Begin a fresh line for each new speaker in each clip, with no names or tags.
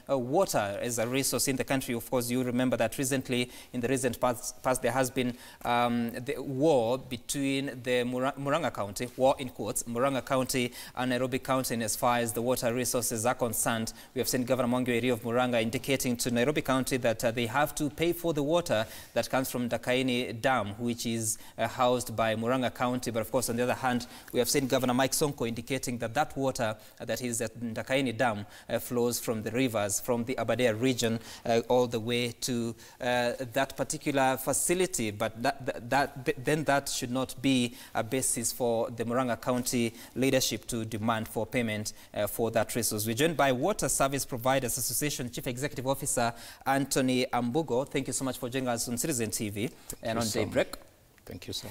water as a resource in the country. Of course, you remember that recently, in the recent past there has been the war between the Murang'a County, war in quotes, Murang'a County and Nairobi County, and as far as the water resources are concerned. We have seen Governor Mwangi of Murang'a indicating to Nairobi County that they have to pay for the water that comes from Ndakaini Dam, which is housed by Murang'a County. But of course, on the other hand, we have seen Governor Mike Sonko indicating that that water that is at Ndakaini Dam flows from the rivers, from the Aberdare region, all the way to that particular facility. But then that should not be a basis for the Murang'a County leadership to demand for payment for that resource. We're joined by Water Service Providers Association Chief Executive Officer Anthony Ambugo. Thank you so much for joining us on Citizen TV and on Daybreak.
Thank you, sir.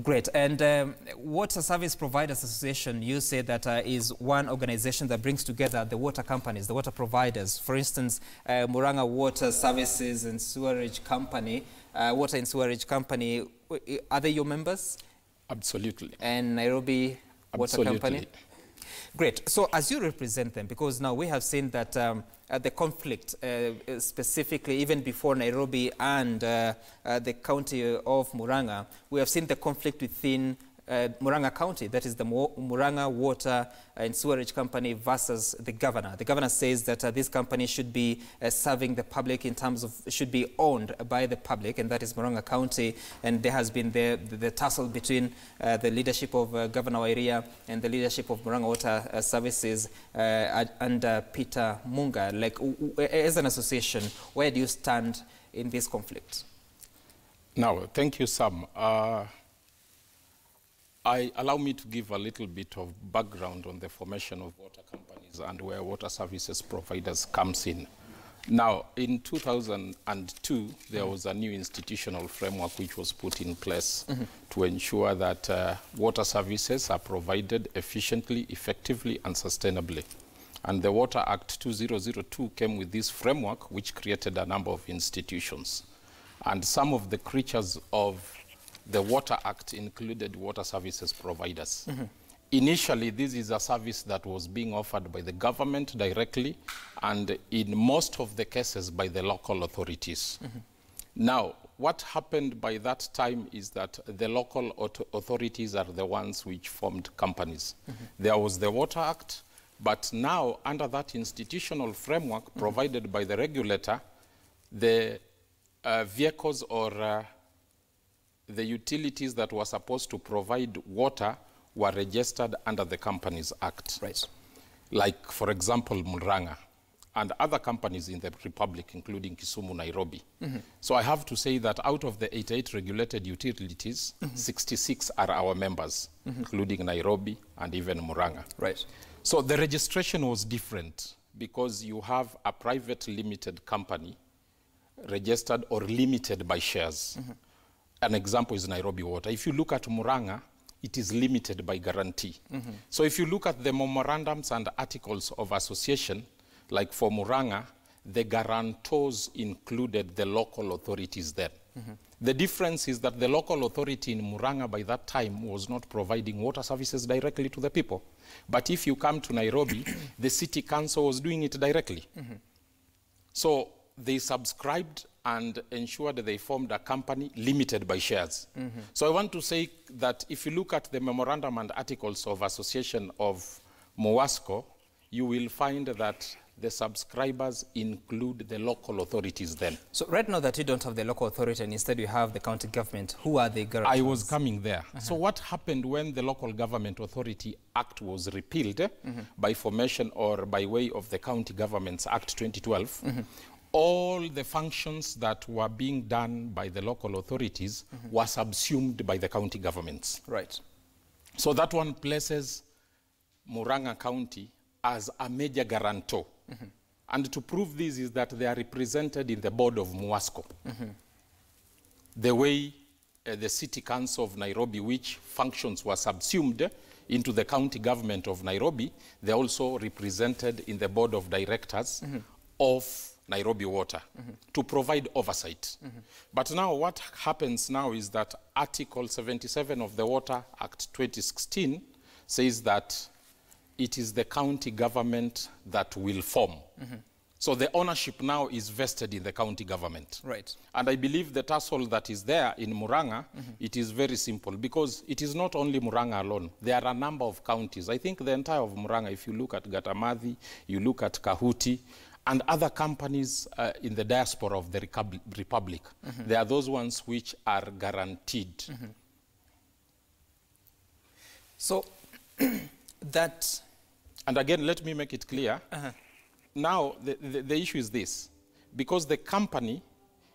Great. And Water Service Providers Association, you say that is one organization that brings together the water companies, the water providers. For instance, Murang'a Water Services and Sewerage Company, Water and Sewerage Company, are they your members?
Absolutely.
And Nairobi Water Company? Great. So as you represent them, because now we have seen that the conflict, specifically even before Nairobi and the county of Murang'a, we have seen the conflict within Murang'a County, that is the Murang'a Water and Sewerage Company versus the governor. The governor says that this company should be serving the public in terms of, should be owned by the public, and that is Murang'a County. And there has been the tussle between the leadership of Governor Wairia and the leadership of Murang'a Water Services under Peter Munga. Like, as an association, where do you stand in this conflict?
Now, thank you, Sam. Allow me to give a little bit of background on the formation of water companies and where water services providers comes in. Now, in 2002, there was a new institutional framework which was put in place to ensure that water services are provided efficiently, effectively, and sustainably. And the Water Act 2002 came with this framework, which created a number of institutions. And some of the creatures of the Water Act included water services providers. Initially, this is a service that was being offered by the government directly, and in most of the cases by the local authorities. Now, what happened by that time is that the local authorities are the ones which formed companies. There was the Water Act, but now under that institutional framework provided by the regulator, the vehicles or the utilities that were supposed to provide water were registered under the Companies Act.
Right.
Like, for example, Murang'a and other companies in the Republic, including Kisumu, Nairobi. So I have to say that out of the 88 regulated utilities, 66 are our members, including Nairobi and even Murang'a.
Right.
So the registration was different because you have a private limited company registered or limited by shares. An example is Nairobi Water. If you look at Murang'a, it is limited by guarantee. So if you look at the memorandums and articles of association, like for Murang'a, the guarantors included the local authorities there. The difference is that the local authority in Murang'a by that time was not providing water services directly to the people. But if you come to Nairobi, the city council was doing it directly. So they subscribed and ensured they formed a company limited by shares. So I want to say that if you look at the memorandum and articles of association of MUWASCO, you will find that the subscribers include the local authorities then.
So right now that you don't have the local authority and instead you have the county government, who are the guarantors?
I was coming there. So what happened when the Local Government Authority Act was repealed by formation or by way of the County Governments Act 2012, all the functions that were being done by the local authorities were subsumed by the county governments.
Right.
So that one places Murang'a County as a major guarantor. And to prove this is that they are represented in the board of MUWASCO. The way the City Council of Nairobi, which functions were subsumed into the county government of Nairobi, they're also represented in the board of directors of Nairobi Water to provide oversight. But now what happens now is that Article 77 of the Water Act 2016 says that it is the county government that will form So the ownership now is vested in the county government.
Right.
And I believe the tussle that is there in Murang'a, it is very simple because it is not only Murang'a alone. There are a number of counties. I think the entire of Murang'a, if you look at Gatamathi, you look at Kahuti, and other companies in the diaspora of the Republic, they are those ones which are guaranteed.
So that...
And again, let me make it clear. Now, the issue is this. Because the company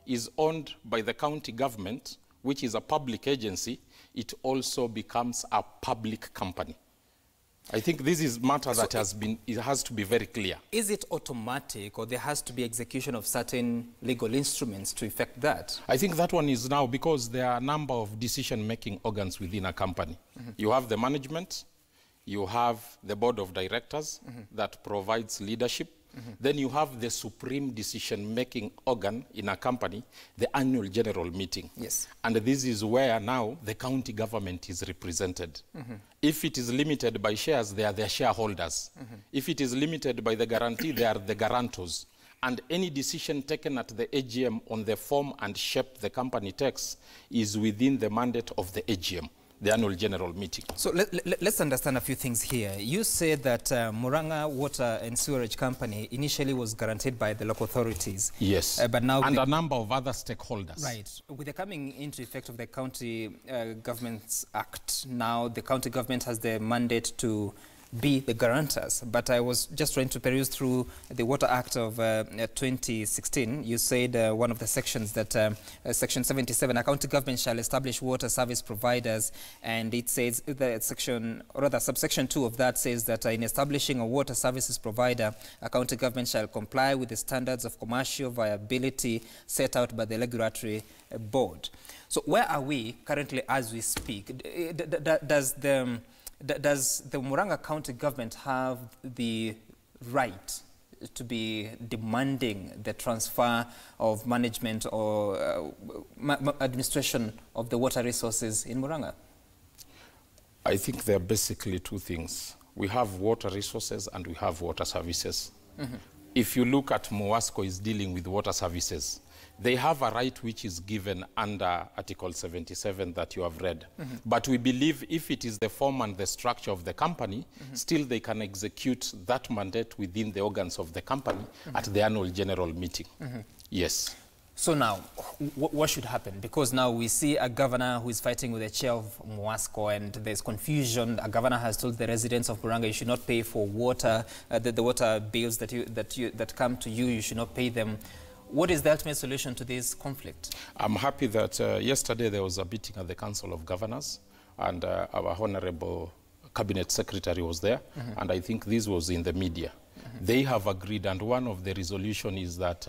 is owned by the county government, which is a public agency, it also becomes a public company. I think this is a matter that it has to be very clear.
Is it automatic, or there has to be execution of certain legal instruments to effect that?
I think that one is now because there are a number of decision-making organs within a company. You have the management, you have the board of directors that provides leadership. Then you have the supreme decision-making organ in a company, the annual general meeting.
Yes.
And this is where now the county government is represented. If it is limited by shares, they are their shareholders. If it is limited by the guarantee, they are the guarantors. And any decision taken at the AGM on the form and shape the company takes is within the mandate of the AGM, the annual general meeting.
So let's understand a few things here. You said that Murang'a Water and Sewerage Company initially was guaranteed by the local authorities.
Yes,
but now
and a number of other stakeholders.
Right. With the coming into effect of the County Governments Act, now the county government has the mandate to be the guarantors. But I was just trying to peruse through the Water Act of 2016. You said one of the sections that Section 77, a county government shall establish water service providers, and it says that section, or rather subsection 2 of that says that in establishing a water services provider, a county government shall comply with the standards of commercial viability set out by the regulatory board. So where are we currently as we speak? Does the Murang'a County government have the right to be demanding the transfer of management or administration of the water resources in Murang'a?
I think there are basically two things. We have water resources and we have water services. If you look at MUWASCO is dealing with water services, they have a right which is given under Article 77 that you have read. But we believe if it is the form and the structure of the company, still they can execute that mandate within the organs of the company at the annual general meeting. Yes.
So now, what should happen? Because now we see a governor who is fighting with the chair of MUWASCO, and there's confusion. A governor has told the residents of Murang'a you should not pay for water, the water bills that come to you, you should not pay them. What is the ultimate solution to this conflict?
I'm happy that yesterday there was a meeting at the Council of Governors, and our Honorable Cabinet Secretary was there, and I think this was in the media. They have agreed, and one of the resolution is that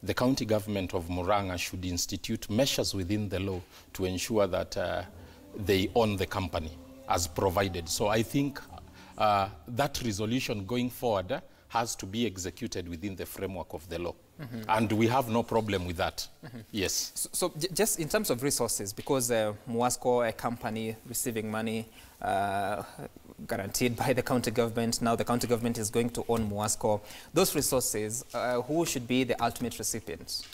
the county government of Murang'a should institute measures within the law to ensure that they own the company as provided. So I think that resolution going forward has to be executed within the framework of the law. And we have no problem with that. Yes.
So just in terms of resources, because MUWASCO, a company receiving money guaranteed by the county government, now the county government is going to own MUWASCO. Those resources, who should be the ultimate recipients?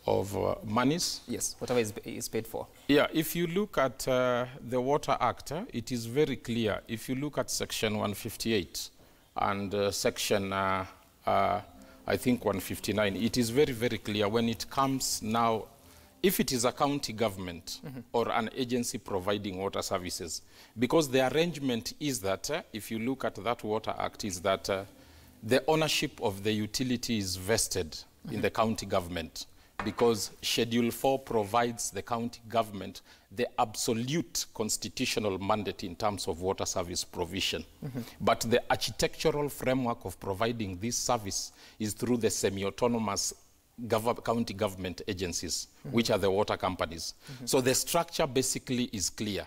Of monies?
Yes, whatever is paid for.
Yeah, if you look at the Water Act, it is very clear. If you look at Section 158 and Section I think 159, it is very, very clear when it comes now, if it is a county government or an agency providing water services, because the arrangement is that, if you look at that Water Act, is that the ownership of the utility is vested in the county government, because Schedule 4 provides the county government the absolute constitutional mandate in terms of water service provision. But the architectural framework of providing this service is through the semi-autonomous county government agencies, which are the water companies. So the structure basically is clear.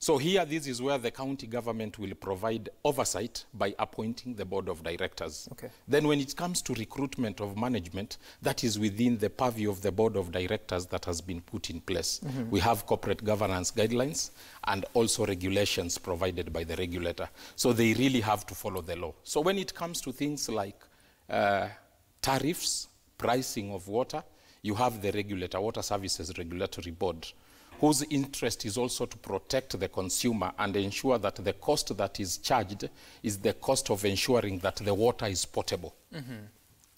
So here, this is where the county government will provide oversight by appointing the board of directors.
Okay.
Then when it comes to recruitment of management, that is within the purview of the board of directors that has been put in place. We have corporate governance guidelines and also regulations provided by the regulator. So they really have to follow the law. So when it comes to things like tariffs, pricing of water. You have the regulator, Water Services Regulatory Board, whose interest is also to protect the consumer and ensure that the cost that is charged is the cost of ensuring that the water is potable.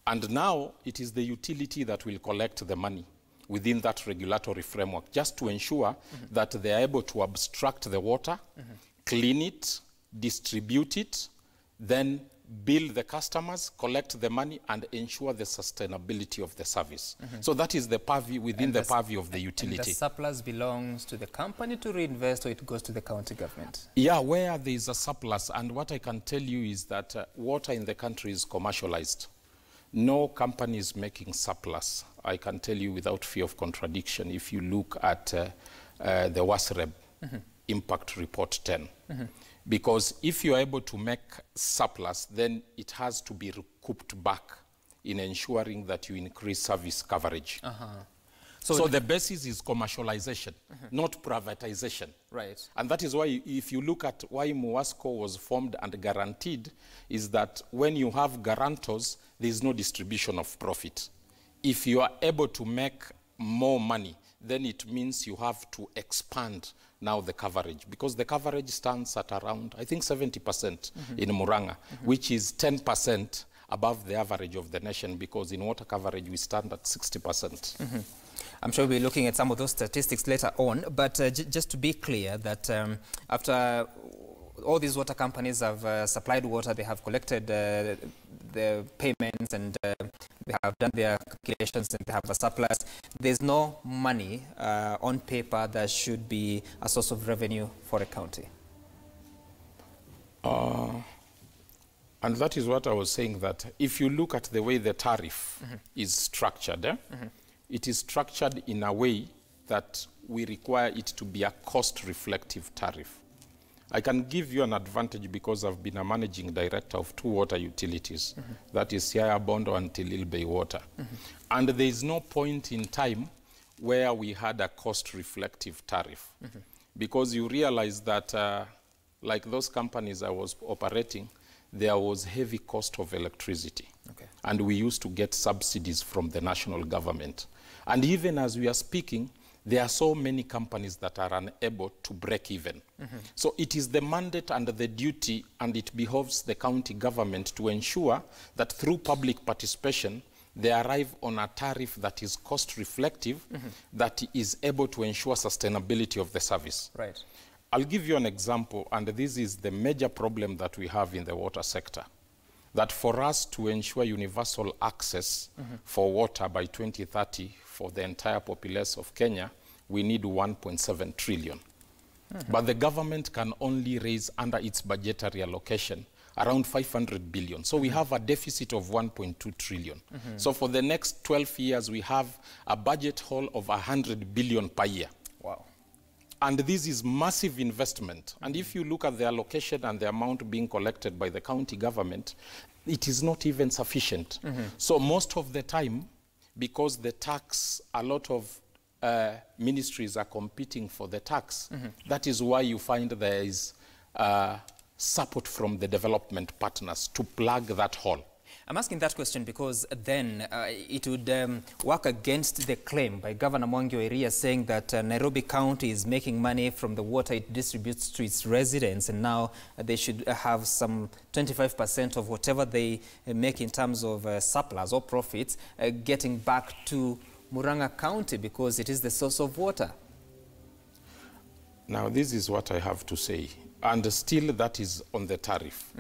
And now it is the utility that will collect the money within that regulatory framework, just to ensure that they are able to abstract the water, clean it, distribute it, then bill the customers, collect the money, and ensure the sustainability of the service. So that is the purview within the purview of the utility.
And the surplus belongs to the company to reinvest, or it goes to the county government?
Yeah, where there is a surplus, and what I can tell you is that water in the country is commercialized. No company is making surplus. I can tell you without fear of contradiction, if you look at the WASREB Impact Report 10. Because if you're able to make surplus, then it has to be recouped back in ensuring that you increase service coverage. So the basis is commercialization, not privatization.
Right.
And that is why, if you look at why MUWASCO was formed and guaranteed, is that when you have guarantors, there is no distribution of profit. If you are able to make more money, then it means you have to expand now the coverage, because the coverage stands at around, I think, 70% in Murang'a, which is 10% above the average of the nation, because in water coverage we stand at 60%.
I'm sure we'll be looking at some of those statistics later on, but just to be clear that after all these water companies have supplied water, they have collected the payments, and they have done their calculations, and they have a surplus. There's no money on paper that should be a source of revenue for a county.
And that is what I was saying, that if you look at the way the tariff is structured, it is structured in a way that we require it to be a cost-reflective tariff. I can give you an advantage because I've been a managing director of 2 water utilities, that is Siaya Bondo and Tilil Bay Water. And there is no point in time where we had a cost-reflective tariff, because you realize that like those companies I was operating, there was heavy cost of electricity. And we used to get subsidies from the national government. And even as we are speaking, there are so many companies that are unable to break even. So it is the mandate and the duty, and it behoves the county government to ensure that through public participation, they arrive on a tariff that is cost reflective, that is able to ensure sustainability of the service.
Right.
I'll give you an example, and this is the major problem that we have in the water sector. That for us to ensure universal access for water by 2030 for the entire population of Kenya, we need 1.7 trillion. But the government can only raise under its budgetary allocation around 500 billion. So we have a deficit of 1.2 trillion. So for the next 12 years, we have a budget hole of 100 billion per year.
Wow.
And this is massive investment. And if you look at the allocation and the amount being collected by the county government, it is not even sufficient. So most of the time, because the tax, a lot of ministries are competing for the tax, that is why you find there is support from the development partners to plug that hole.
I'm asking that question because then it would work against the claim by Governor Mwangi wa Iria saying that Nairobi County is making money from the water it distributes to its residents, and now they should have some 25% of whatever they make in terms of surplus or profits getting back to Murang'a County because it is the source of water.
Now, this is what I have to say, and still that is on the tariff.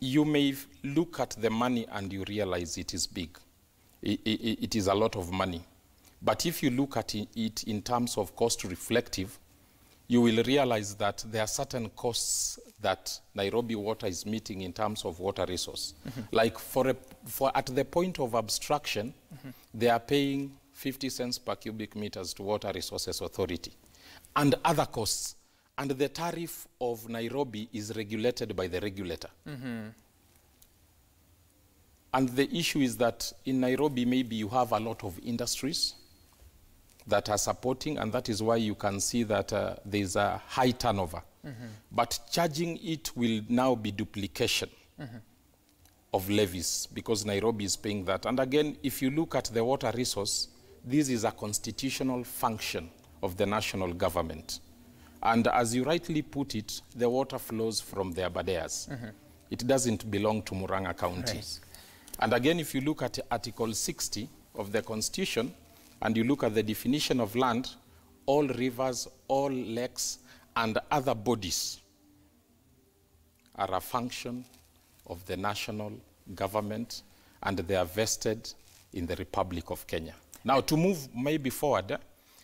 You may look at the money and you realize it is big. It is a lot of money. But if you look at it in terms of cost reflective, you will realize that there are certain costs that Nairobi Water is meeting in terms of water resource. Like at the point of abstraction, they are paying 50 cents per cubic meters to Water Resources Authority and other costs. And the tariff of Nairobi is regulated by the regulator. And the issue is that in Nairobi, maybe you have a lot of industries that are supporting, and that is why you can see that there's a high turnover. But charging it will now be duplication of levies because Nairobi is paying that. And again, if you look at the water resource, this is a constitutional function of the national government. And as you rightly put it, the water flows from the Abadeas. It doesn't belong to Murang'a County. Right. And again, if you look at Article 60 of the Constitution, and you look at the definition of land, all rivers, all lakes, and other bodies are a function of the national government, and they are vested in the Republic of Kenya. Now, to move maybe forward,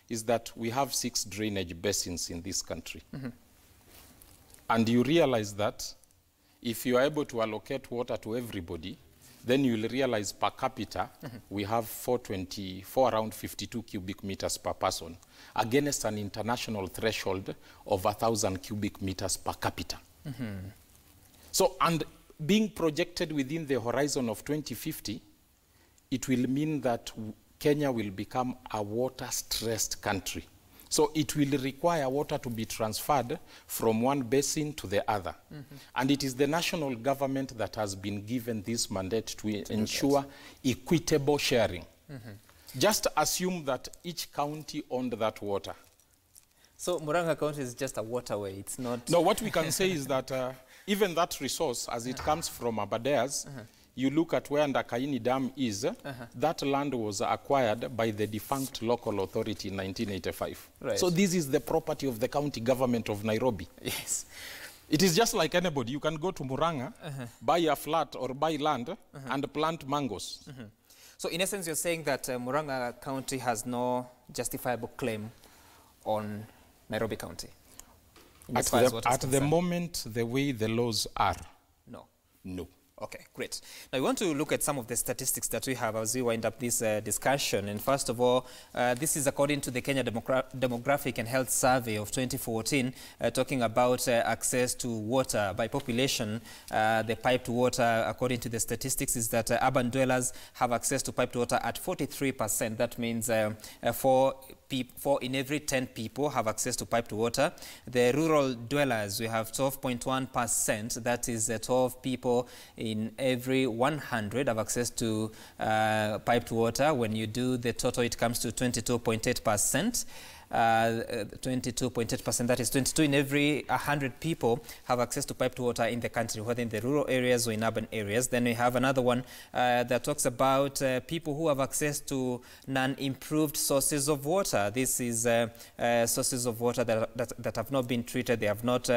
is that we have 6 drainage basins in this country. And you realize that if you are able to allocate water to everybody, then you'll realize per capita, we have 424, around 52 cubic meters per person, against an international threshold of 1,000 cubic meters per capita. So, and being projected within the horizon of 2050, it will mean that Kenya will become a water-stressed country. So it will require water to be transferred from one basin to the other. And it is the national government that has been given this mandate to ensure equitable sharing. Just assume that each county owned that water.
So Murang'a County is just a waterway, it's not...
No, what we can say is that even that resource, as it comes from Abadeas, you look at where Ndakaini Dam is, that land was acquired by the defunct local authority in 1985. Right. So this is the property of the county government of Nairobi.
Yes.
It is just like anybody. You can go to Murang'a, buy a flat or buy land and plant mangoes.
So in essence, you're saying that Murang'a County has no justifiable claim on Nairobi County?
At the moment, the way the laws are,
no.
No.
Okay, great. Now, we want to look at some of the statistics that we have as we wind up this discussion. And first of all, this is according to the Kenya Demographic and Health Survey of 2014, talking about access to water by population. The piped water, according to the statistics, is that urban dwellers have access to piped water at 43%. That means 4 in every 10 people have access to piped water. The rural dwellers, we have 12.1%. That is 12 people in every 100 have access to piped water. When you do the total, it comes to 22.8%. 22.8%, that is 22 in every 100 people have access to piped water in the country, whether in the rural areas or in urban areas. Then we have another one that talks about people who have access to non-improved sources of water. This is sources of water that have not been treated. They have not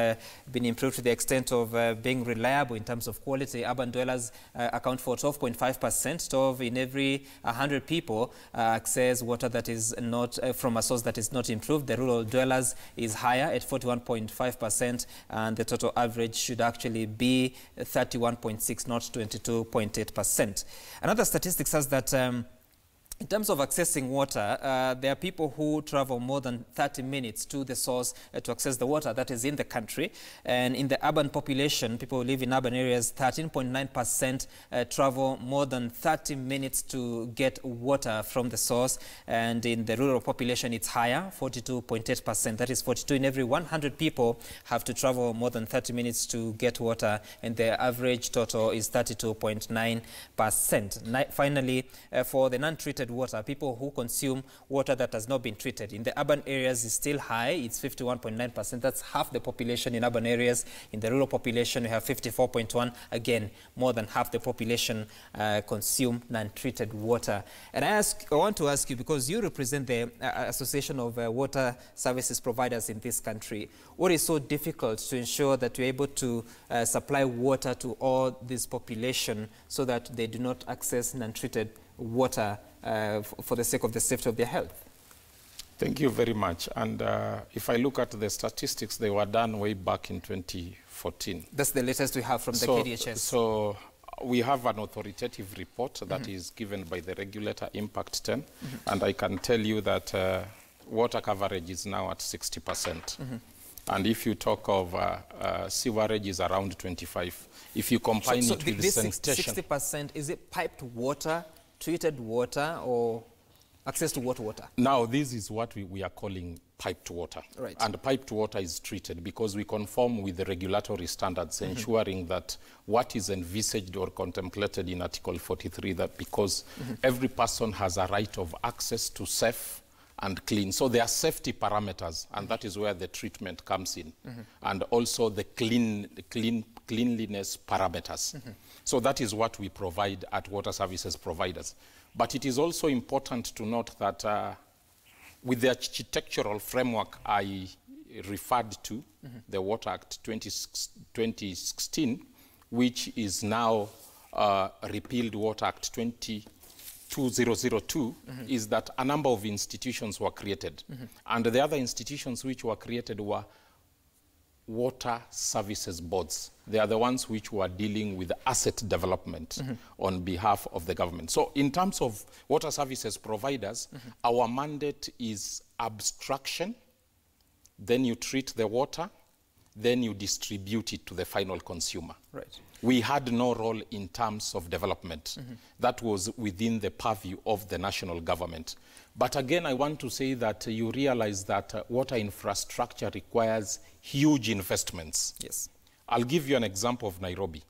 been improved to the extent of being reliable in terms of quality. Urban dwellers account for 12.5%. 12 in every 100 people access water that is not from a source that is not improved. The rural dwellers is higher at 41.5%, and the total average should actually be 31.6, not 22.8%. Another statistic says that in terms of accessing water, there are people who travel more than 30 minutes to the source to access the water that is in the country. And in the urban population, people who live in urban areas, 13.9% travel more than 30 minutes to get water from the source. And in the rural population, it's higher, 42.8%. That is 42 in every 100 people have to travel more than 30 minutes to get water. And the average total is 32.9%. Finally, for the non-treated water, people who consume water that has not been treated. In the urban areas is still high, it's 51.9%. That's half the population in urban areas. In the rural population, we have 54.1%. Again, more than half the population consume non-treated water. And I want to ask you, because you represent the Association of Water Services Providers in this country, what is so difficult to ensure that you're able to supply water to all this population so that they do not access non-treated water for the sake of the safety of their health?
Thank you very much. And if I look at the statistics, they were done way back in 2014.
That's the latest we have from the KDHS.
So we have an authoritative report that is given by the regulator, Impact 10, and I can tell you that water coverage is now at 60%. And if you talk of sewerage is around 25. If you combine it with the sanitation...
60%, is it piped water, treated water, or... Access to what water?
Now, this is what we are calling piped water.
Right.
And piped water is treated because we conform with the regulatory standards, ensuring that what is envisaged or contemplated in Article 43, that because every person has a right of access to safe and clean. So there are safety parameters, and that is where the treatment comes in. And also the cleanliness parameters. So that is what we provide at water services providers. But it is also important to note that with the architectural framework I referred to, the Water Act 2016, which is now repealed Water Act 2002, is that a number of institutions were created. And the other institutions which were created were water services boards. They are the ones which were dealing with asset development on behalf of the government. So in terms of water services providers, our mandate is abstraction, then you treat the water, then you distribute it to the final consumer.
Right.
We had no role in terms of development. That was within the purview of the national government. But again, I want to say that you realize that water infrastructure requires huge investments.
Yes.
I'll give you an example of Nairobi.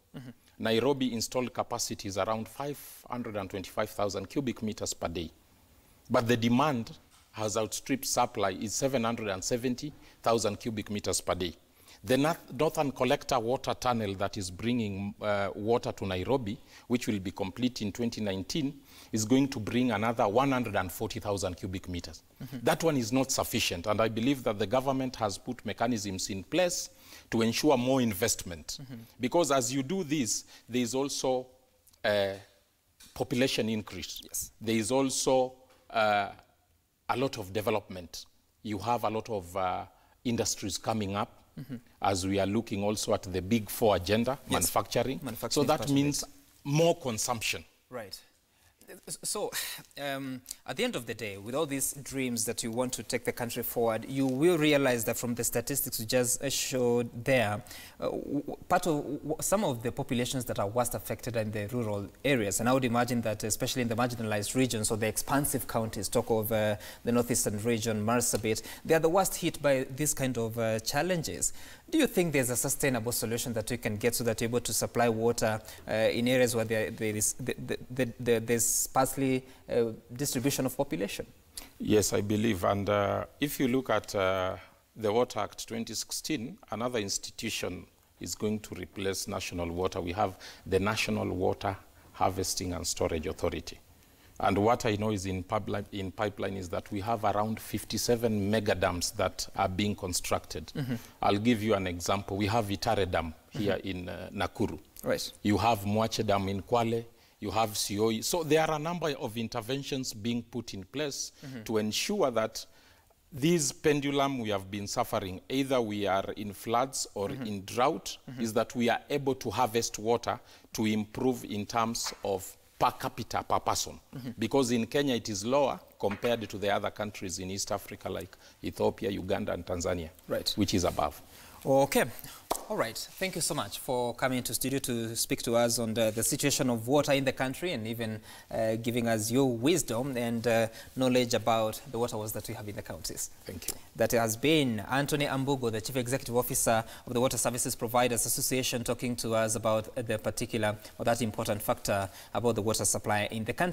Nairobi installed capacity is around 525,000 cubic meters per day. But the demand has outstripped supply is 770,000 cubic meters per day. The Northern Collector Water Tunnel that is bringing water to Nairobi, which will be complete in 2019, is going to bring another 140,000 cubic meters. That one is not sufficient, and I believe that the government has put mechanisms in place to ensure more investment. Because as you do this, there is also population increase.
Yes.
There is also a lot of development. You have a lot of industries coming up. As we are looking also at the Big Four agenda, manufacturing. So that means more consumption.
Right. So, at the end of the day, with all these dreams that you want to take the country forward, you will realize that from the statistics you just showed there, part of some of the populations that are worst affected are in the rural areas. And I would imagine that especially in the marginalized regions or the expansive counties, talk of the northeastern region, Marsabit, they are the worst hit by this kind of challenges. Do you think there's a sustainable solution that we can get so that you're able to supply water in areas where there's sparsely distribution of population?
Yes, I believe. And if you look at the Water Act 2016, another institution is going to replace national water. We have the National Water Harvesting and Storage Authority. And what I know is in pipeline is that we have around 57 mega dams that are being constructed. I'll give you an example. We have Itare Dam here in Nakuru.
Right.
You have Mwache Dam in Kwale. You have Sioi. So there are a number of interventions being put in place to ensure that this pendulum we have been suffering, either we are in floods or in drought, is that we are able to harvest water to improve in terms of per capita, per person. Because in Kenya it is lower compared to the other countries in East Africa like Ethiopia, Uganda and Tanzania, which is above.
Okay. All right. Thank you so much for coming to studio to speak to us on the situation of water in the country and even giving us your wisdom and knowledge about the waterways that we have in the counties.
Thank you.
That has been Anthony Ambugo, the Chief Executive Officer of the Water Services Providers Association, talking to us about the particular or that important factor about the water supply in the country.